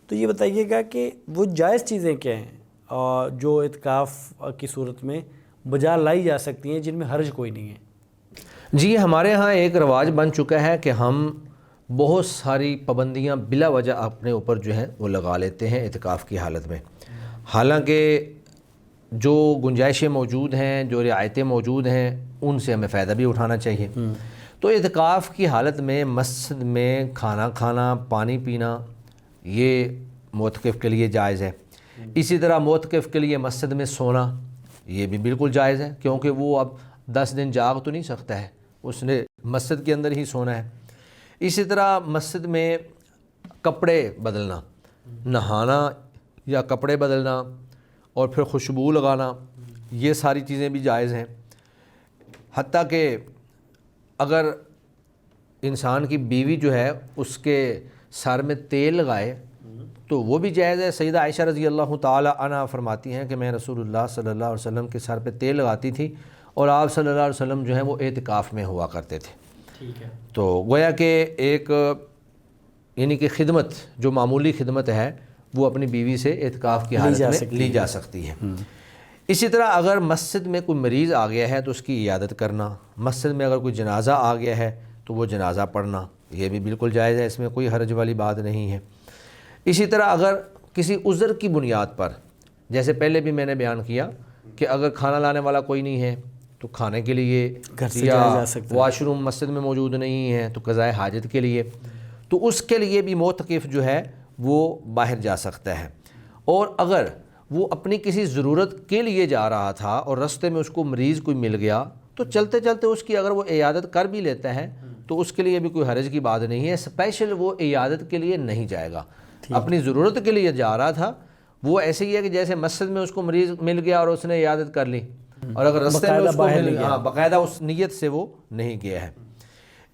تو یہ بتائیے گا کہ وہ جائز چیزیں کیا ہیں اور جو اعتکاف کی صورت میں بجا لائی جا سکتی ہیں جن میں حرج کوئی نہیں ہے؟ جی ہمارے ہاں ایک رواج بن چکا ہے کہ ہم بہت ساری پابندیاں بلا وجہ اپنے اوپر جو ہیں وہ لگا لیتے ہیں اعتکاف کی حالت میں، حالانکہ جو گنجائشیں موجود ہیں، جو رعایتیں موجود ہیں، ان سے ہمیں فائدہ بھی اٹھانا چاہیے۔ تو اعتکاف کی حالت میں مسجد میں کھانا کھانا، پانی پینا، یہ معتکف کے لیے جائز ہے۔ اسی طرح معتکف کے لیے مسجد میں سونا یہ بھی بالکل جائز ہے، کیونکہ وہ اب 10 دن جاگ تو نہیں سکتا ہے، اس نے مسجد کے اندر ہی سونا ہے۔ اسی طرح مسجد میں کپڑے بدلنا، نہانا یا کپڑے بدلنا اور پھر خوشبو لگانا، یہ ساری چیزیں بھی جائز ہیں۔ حتیٰ کہ اگر انسان کی بیوی جو ہے اس کے سر میں تیل لگائے تو وہ بھی جائز ہے۔ سیدہ عائشہ رضی اللہ تعالی عنہا فرماتی ہیں کہ میں رسول اللہ صلی اللہ علیہ وسلم کے سر پہ تیل لگاتی تھی اور آپ صلی اللہ علیہ وسلم جو ہیں وہ اعتکاف میں ہوا کرتے تھے۔ ٹھیک ہے۔ تو گویا کہ ایک یعنی کہ خدمت، جو معمولی خدمت ہے وہ اپنی بیوی سے اعتکاف کی حالت میں لی جا سکتی ہے۔ اسی طرح اگر مسجد میں کوئی مریض آ گیا ہے تو اس کی عیادت کرنا، مسجد میں اگر کوئی جنازہ آ گیا ہے تو وہ جنازہ پڑھنا، یہ بھی بالکل جائز ہے، اس میں کوئی حرج والی بات نہیں ہے۔ اسی طرح اگر کسی عذر کی بنیاد پر، جیسے پہلے بھی میں نے بیان کیا کہ اگر کھانا لانے والا کوئی نہیں ہے تو کھانے کے لیے، گھر سے یا جا سکتا ہے، واش روم مسجد میں موجود نہیں ہے تو قضاء حاجت کے لیے، تو اس کے لیے بھی معتکف جو ہے وہ باہر جا سکتا ہے۔ اور اگر وہ اپنی کسی ضرورت کے لیے جا رہا تھا اور رستے میں اس کو مریض کوئی مل گیا تو چلتے چلتے اس کی اگر وہ عیادت کر بھی لیتا ہے تو اس کے لیے بھی کوئی حرج کی بات نہیں ہے۔ اسپیشل وہ عیادت کے لیے نہیں جائے گا، اپنی ضرورت کے لیے جا رہا تھا، وہ ایسے ہی ہے کہ جیسے مسجد میں اس کو مریض مل گیا اور اس نے عیادت کر لی، اور اگر رستے میں اس کو مل گیا، باقاعدہ اس نیت سے وہ نہیں گیا ہے۔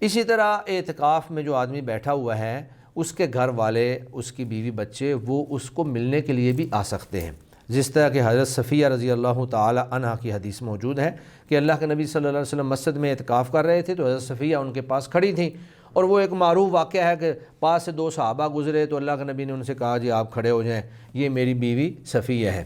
اسی طرح اعتکاف میں جو آدمی بیٹھا ہوا ہے اس کے گھر والے، اس کی بیوی بچے، وہ اس کو ملنے کے لیے بھی آ سکتے ہیں، جس طرح کہ حضرت صفیہ رضی اللہ تعالی عنہا کی حدیث موجود ہے کہ اللہ کے نبی صلی اللہ علیہ وسلم مسجد میں اعتکاف کر رہے تھے تو حضرت صفیہ ان کے پاس کھڑی تھیں، اور وہ ایک معروف واقعہ ہے کہ پاس سے 2 صحابہ گزرے تو اللہ کے نبی نے ان سے کہا جی آپ کھڑے ہو جائیں، یہ میری بیوی صفیہ ہے۔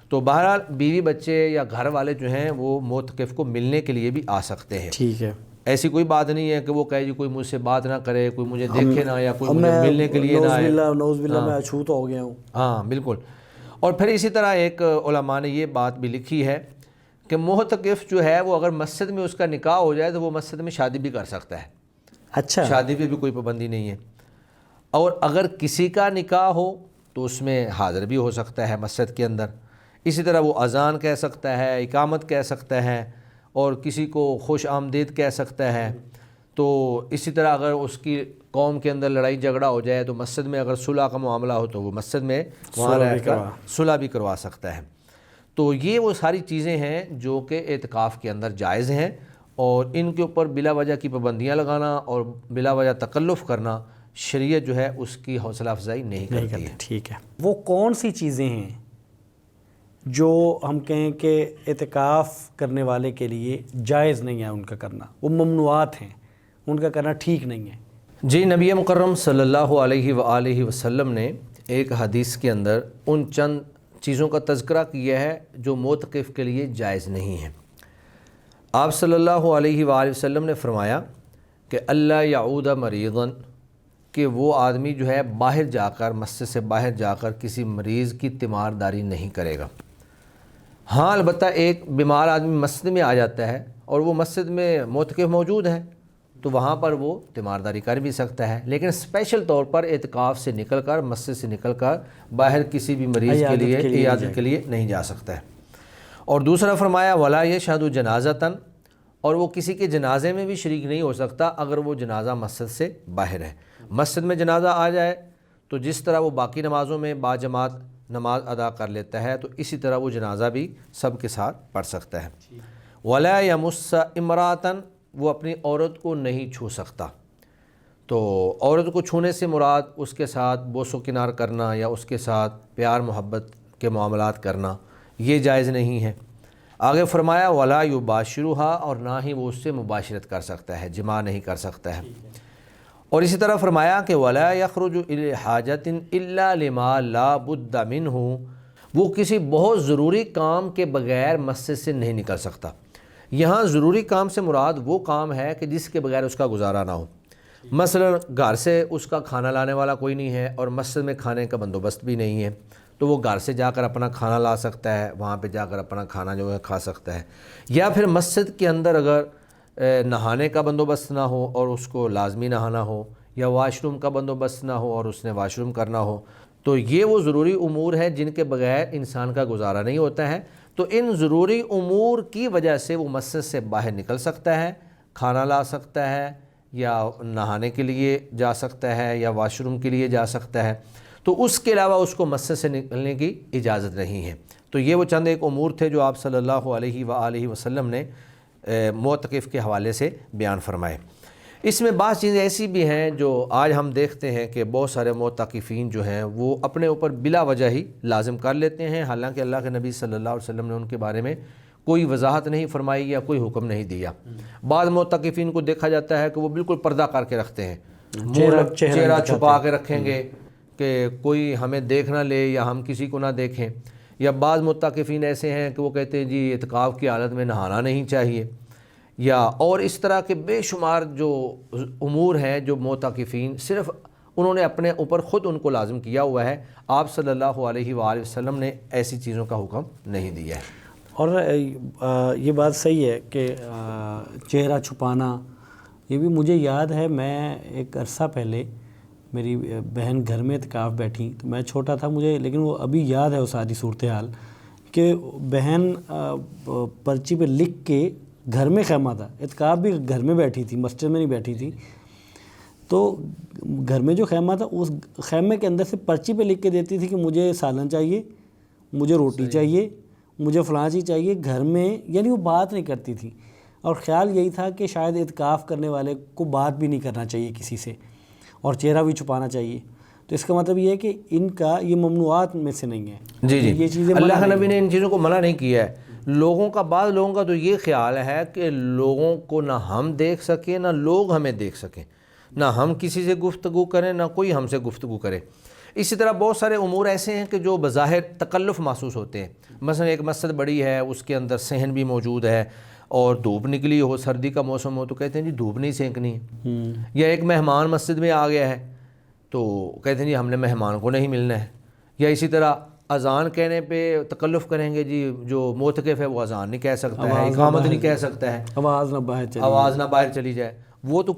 تو بہرحال بیوی بچے یا گھر والے جو ہیں وہ معتکف کو ملنے کے لیے بھی آ سکتے ہیں۔ ٹھیک ہے، ایسی کوئی بات نہیں ہے کہ وہ کہے جی کوئی مجھ سے بات نہ کرے، کوئی مجھے دیکھے نہ، یا کوئی مجھے ملنے کے لیے نہ آئے۔ نعوذ باللہ میں اچھوت ہو گیا ہوں۔ ہاں بالکل۔ اور پھر اسی طرح ایک علماء نے یہ بات بھی لکھی ہے کہ معتکف جو ہے وہ اگر مسجد میں اس کا نکاح ہو جائے تو وہ مسجد میں شادی بھی کر سکتا ہے۔ اچھا، شادی پہ بھی کوئی پابندی نہیں ہے۔ اور اگر کسی کا نکاح ہو تو اس میں حاضر بھی ہو سکتا ہے مسجد کے اندر۔ اسی طرح وہ اذان کہہ سکتا ہے، اقامت کہہ سکتا ہے، اور کسی کو خوش آمدید کہہ سکتا ہے۔ تو اسی طرح اگر اس کی قوم کے اندر لڑائی جھگڑا ہو جائے تو مسجد میں اگر صلح کا معاملہ ہو تو وہ مسجد میں وہاں رہ کر صلح بھی کروا سکتا ہے۔ تو یہ وہ ساری چیزیں ہیں جو کہ اعتکاف کے اندر جائز ہیں، اور ان کے اوپر بلا وجہ کی پابندیاں لگانا اور بلا وجہ تکلف کرنا شریعت جو ہے اس کی حوصلہ افزائی نہیں کرتی ہے۔ ٹھیک ہے، وہ کون سی چیزیں ہیں جو ہم کہیں کہ اعتکاف کرنے والے کے لیے جائز نہیں ہے ان کا کرنا، وہ ممنوعات ہیں، ان کا کرنا ٹھیک نہیں ہے؟ جی نبی مکرم صلی اللہ علیہ وآلہ وسلم نے ایک حدیث کے اندر ان چند چیزوں کا تذکرہ کیا ہے جو معتکف کے لیے جائز نہیں ہیں۔ آپ صلی اللہ علیہ وآلہ وسلم نے فرمایا کہ اللہ یعود مریضاً، کہ وہ آدمی جو ہے باہر جا کر، مسجد سے باہر جا کر کسی مریض کی تیمارداری نہیں کرے گا۔ ہاں البتہ ایک بیمار آدمی مسجد میں آ جاتا ہے اور وہ مسجد میں معتکف موجود ہے تو وہاں پر وہ تیمارداری کر بھی سکتا ہے، لیکن اسپیشل طور پر اعتکاف سے نکل کر، مسجد سے نکل کر باہر کسی بھی مریض کے لیے عیادت کے لیے نہیں جا سکتا ہے۔ اور دوسرا فرمایا ولا یشہد جنازۃً، اور وہ کسی کے جنازے میں بھی شریک نہیں ہو سکتا اگر وہ جنازہ مسجد سے باہر ہے۔ مسجد میں جنازہ آ جائے تو جس طرح وہ باقی نمازوں میں باجماعت نماز ادا کر لیتا ہے تو اسی طرح وہ جنازہ بھی سب کے ساتھ پڑھ سکتا ہے۔ ولا یمس امرأۃً، وہ اپنی عورت کو نہیں چھو سکتا۔ تو عورت کو چھونے سے مراد اس کے ساتھ بوس و کنار کرنا یا اس کے ساتھ پیار محبت کے معاملات کرنا یہ جائز نہیں ہے۔ آگے فرمایا ولا یباشرھا، اور نہ ہی وہ اس سے مباشرت کر سکتا ہے، جماع نہیں کر سکتا ہے۔ اور اسی طرح فرمایا کہ وَلَا يَخْرُجُ إِلَى حَاجَةٍ إِلَّا لِمَا لَا بُدَّ مِنْهُ، وہ کسی بہت ضروری کام کے بغیر مسجد سے نہیں نکل سکتا۔ یہاں ضروری کام سے مراد وہ کام ہے کہ جس کے بغیر اس کا گزارا نہ ہو۔ مثلا گھر سے اس کا کھانا لانے والا کوئی نہیں ہے اور مسجد میں کھانے کا بندوبست بھی نہیں ہے، تو وہ گھر سے جا کر اپنا کھانا لا سکتا ہے، وہاں پہ جا کر اپنا کھانا جو ہے کھا سکتا ہے۔ یا پھر مسجد کے اندر اگر نہانے کا بندوبست نہ ہو اور اس کو لازمی نہانا ہو، یا واش روم کا بندوبست نہ ہو اور اس نے واش روم کرنا ہو، تو یہ وہ ضروری امور ہیں جن کے بغیر انسان کا گزارا نہیں ہوتا ہے۔ تو ان ضروری امور کی وجہ سے وہ مسجد سے باہر نکل سکتا ہے، کھانا لا سکتا ہے، یا نہانے کے لیے جا سکتا ہے، یا واش روم کے لیے جا سکتا ہے، تو اس کے علاوہ اس کو مسجد سے نکلنے کی اجازت نہیں ہے۔ تو یہ وہ چند ایک امور تھے جو آپ صلی اللہ علیہ وآلہ وسلم نے معتکف کے حوالے سے بیان فرمائے۔ اس میں بعض چیزیں ایسی بھی ہیں جو آج ہم دیکھتے ہیں کہ بہت سارے معتکفین جو ہیں وہ اپنے اوپر بلا وجہ ہی لازم کر لیتے ہیں، حالانکہ اللہ کے نبی صلی اللہ علیہ وسلم نے ان کے بارے میں کوئی وضاحت نہیں فرمائی یا کوئی حکم نہیں دیا۔ بعض معتکفین کو دیکھا جاتا ہے کہ وہ بالکل پردہ کر کے رکھتے ہیں، چہرہ چھپا کے رکھیں گے کہ کوئی ہمیں دیکھ نہ لے یا ہم کسی کو نہ دیکھیں۔ یا بعض معتکفین ایسے ہیں کہ وہ کہتے ہیں جی اعتکاف کی حالت میں نہانا نہیں چاہیے، یا اور اس طرح کے بے شمار جو امور ہیں جو معتکفین صرف انہوں نے اپنے اوپر خود ان کو لازم کیا ہوا ہے، آپ صلی اللہ علیہ وآلہ وسلم نے ایسی چیزوں کا حکم نہیں دیا ہے۔ اور یہ بات صحیح ہے کہ چہرہ چھپانا، یہ بھی مجھے یاد ہے، میں ایک عرصہ پہلے میری بہن گھر میں اعتکاف بیٹھی، تو میں چھوٹا تھا مجھے، لیکن وہ ابھی یاد ہے وہ ساری صورتحال کہ بہن پرچی پہ لکھ کے گھر میں خیمہ تھا، اعتکاف بھی گھر میں بیٹھی تھی، مسجد میں نہیں بیٹھی تھی، تو گھر میں جو خیمہ تھا اس خیمے کے اندر سے پرچی پہ لکھ کے دیتی تھی کہ مجھے سالن چاہیے، مجھے روٹی چاہیے، مجھے فلاں چیز چاہیے گھر میں، یعنی وہ بات نہیں کرتی تھی۔ اور خیال یہی تھا کہ شاید اعتکاف کرنے والے کو بات بھی نہیں کرنا چاہیے کسی سے، اور چہرہ بھی چھپانا چاہیے۔ تو اس کا مطلب یہ ہے کہ ان کا یہ ممنوعات میں سے نہیں ہے۔ جی یہ چیزیں اللہ کے نبی نے ان چیزوں کو منع نہیں کیا ہے۔ لوگوں کا، بعض لوگوں کا تو یہ خیال ہے کہ لوگوں کو نہ ہم دیکھ سکیں نہ لوگ ہمیں دیکھ سکیں، نہ ہم کسی سے گفتگو کریں نہ کوئی ہم سے گفتگو کرے۔ اسی طرح بہت سارے امور ایسے ہیں کہ جو بظاہر تکلف محسوس ہوتے ہیں۔ مثلا ایک مسجد بڑی ہے، اس کے اندر صحن بھی موجود ہے، اور دھوپ نکلی ہو، سردی کا موسم ہو، تو کہتے ہیں جی دھوپ نہیں سینکنی ہے۔ یا ایک مہمان مسجد میں آ گیا ہے تو کہتے ہیں جی ہم نے مہمان کو نہیں ملنا ہے۔ یا اسی طرح اذان کہنے پہ تکلف کریں گے، جی جو معتکف ہے وہ اذان نہیں کہہ سکتا ہے، اقامت نہیں کہہ سکتا ہے، آواز نہ باہر چلی جائے۔ وہ تو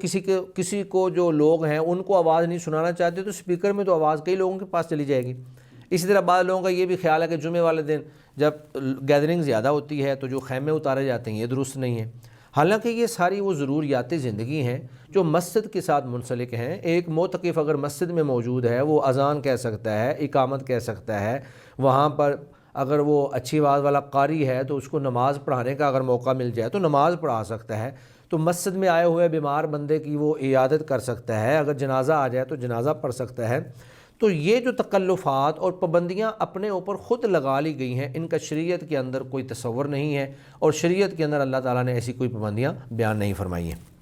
کسی کو جو لوگ ہیں ان کو آواز نہیں سنانا چاہتے تو سپیکر میں تو آواز کئی لوگوں کے پاس چلی جائے گی۔ اسی طرح بعض لوگوں کا یہ بھی خیال ہے کہ جمعے والے دن جب گیدرنگ زیادہ ہوتی ہے تو جو خیمے اتارے جاتے ہیں یہ درست نہیں ہے۔ حالانکہ یہ ساری وہ ضروریات زندگی ہیں جو مسجد کے ساتھ منسلک ہیں۔ ایک معتکف اگر مسجد میں موجود ہے وہ اذان کہہ سکتا ہے، اقامت کہہ سکتا ہے، وہاں پر اگر وہ اچھی آواز والا قاری ہے تو اس کو نماز پڑھانے کا اگر موقع مل جائے تو نماز پڑھا سکتا ہے، تو مسجد میں آئے ہوئے بیمار بندے کی وہ عیادت کر سکتا ہے، اگر جنازہ آ جائے تو جنازہ پڑھ سکتا ہے۔ تو یہ جو تکلفات اور پابندیاں اپنے اوپر خود لگا لی گئی ہیں، ان کا شریعت کے اندر کوئی تصور نہیں ہے، اور شریعت کے اندر اللہ تعالیٰ نے ایسی کوئی پابندیاں بیان نہیں فرمائی ہیں۔